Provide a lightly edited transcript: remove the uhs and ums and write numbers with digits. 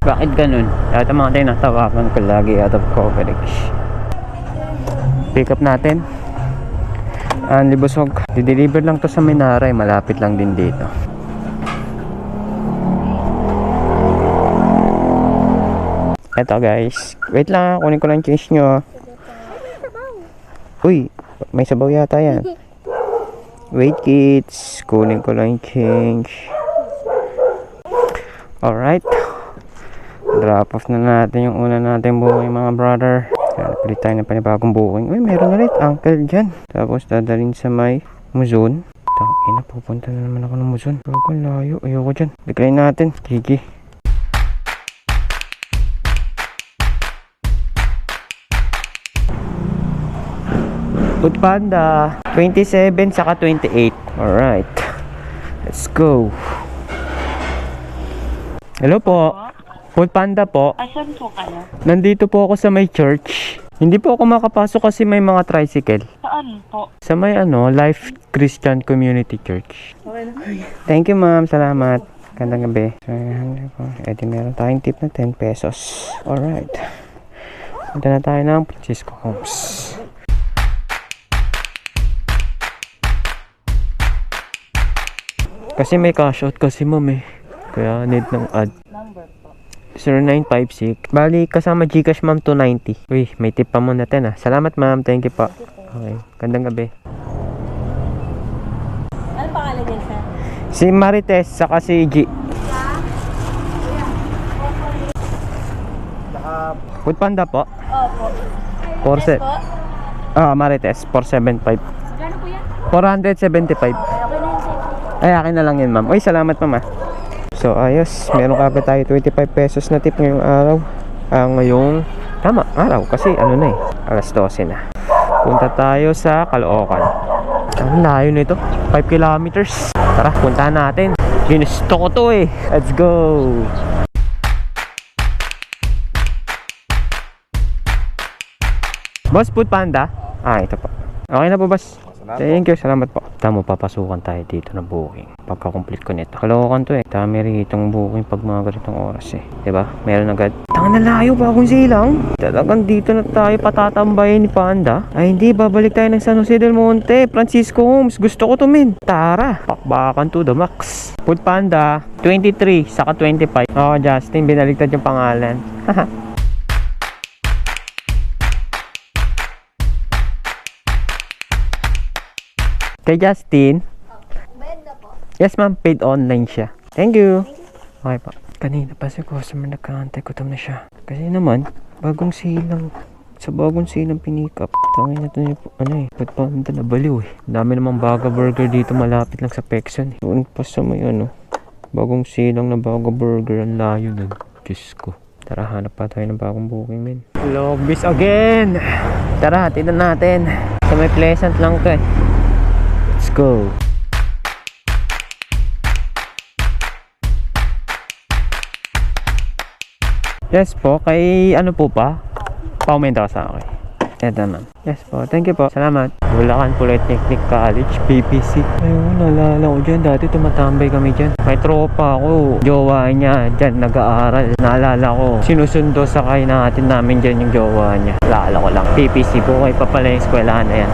Bakit ganun? Lahat ng mga tinatawagan ko lagi out of coverage. Pick up natin. Libusog. Dideliver lang to sa Minaray. Malapit lang din dito. Eto guys. Wait lang, kunin ko lang change nyo. Uy, may sabaw yata yan. Wait kids, kunin ko lang change. Alright. Drop off na natin yung una natin booking mga brother. Pili tayo ng panibagong booking. Uy, meron ulit uncle dyan. Tapos dadalhin sa may Muzon. Tangina, pupunta na naman ako ng Muzon. Pero layo, ayoko dyan. Decline natin. Gigi. Food Panda 27 saka 28. Alright, let's go. Hello po, Food Panda po. Asan po kayo? Nandito po ako sa may church. Hindi po ako makapasok kasi may mga tricycle. Saan po? Sa may Life Christian Community Church. Okay na. Thank you ma'am, salamat. Gandang gabi. So, edi meron tayong tip na 10 pesos. Alright, punta na tayo ng Francisco Homes. Kasi may cash out kasi ma'am eh. Kaya need ng ad. Number po. 0956. Bali kasama Gcash ma'am 290. Uy, may tip pa muna natin ah. Salamat ma'am. Thank you pa. Okay. Gandang gabi. Ano pangalan niya, sir? Si Marites saka si G. Food Panda po. Opo. Porse. Po? Marites 475. Gano'n po yan? 475. Okay na yun, sir. Ay, akin na lang yun ma'am. Uy, salamat ma'am ah. So ayos, meron ka pa tayo 25 pesos na tip ngayong araw. Ngayong tama, araw kasi na eh, alas 12 na. Punta tayo sa Caloocan. Ang layo nito, 5 kilometers. Tara, puntahan natin. Ginusto ko to eh. Let's go. Boss, Food Panda? Ito po. Okay na po boss. Thank you, salamat po. Tama, papasukan tayo dito ng booking pagka-complete ko nito. Caloocan to eh. Dami ritong booking pag mga ganitong oras eh. Diba? Meron agad. Tanga na layo, bagong silang. Talagang dito na tayo patatambayin ni Panda. Ay hindi, babalik tayo ng San Jose del Monte, Francisco Homes. Gusto ko to min. Tara, pakbakan to the max. Food Panda 23 saka 25. Justin, binaligtad yung pangalan. Haha. Kay Justin. Bayad na po. Yes ma'am, paid online siya. Thank you. Okay pa. Kanina pa si customer nagkaantay, gutom na siya. Kasi naman, bagong silang. Sa bagong silang pinikap. Tangin na ito yung, Food Panda na baliw eh. Dami namang Baga Burger dito malapit lang sa Pekson eh. Doon pa sa may bagong silang na Baga Burger. Ang layo nun. Diyos ko. Tara, hanap pa tayo ng bagong booking men. Logbis again. Tara, tignan natin. Sa may Pleasant lang to eh. Let's go. Yes po, kay po pa? Pa-aumento ka sa akin. Eto ma'am. Yes po, thank you po. Salamat. Bulacan Polytechnic College, PPC. Ayun, naalala ko dyan. Dati tumatambay kami dyan. May tropa ako. Jowa niya dyan nag-aaral. Naalala ko. Sinusundo sakay natin namin dyan yung jowa niya. Naalala ko lang. PPC po. Kayo pa pala yung eskwelahan na yan.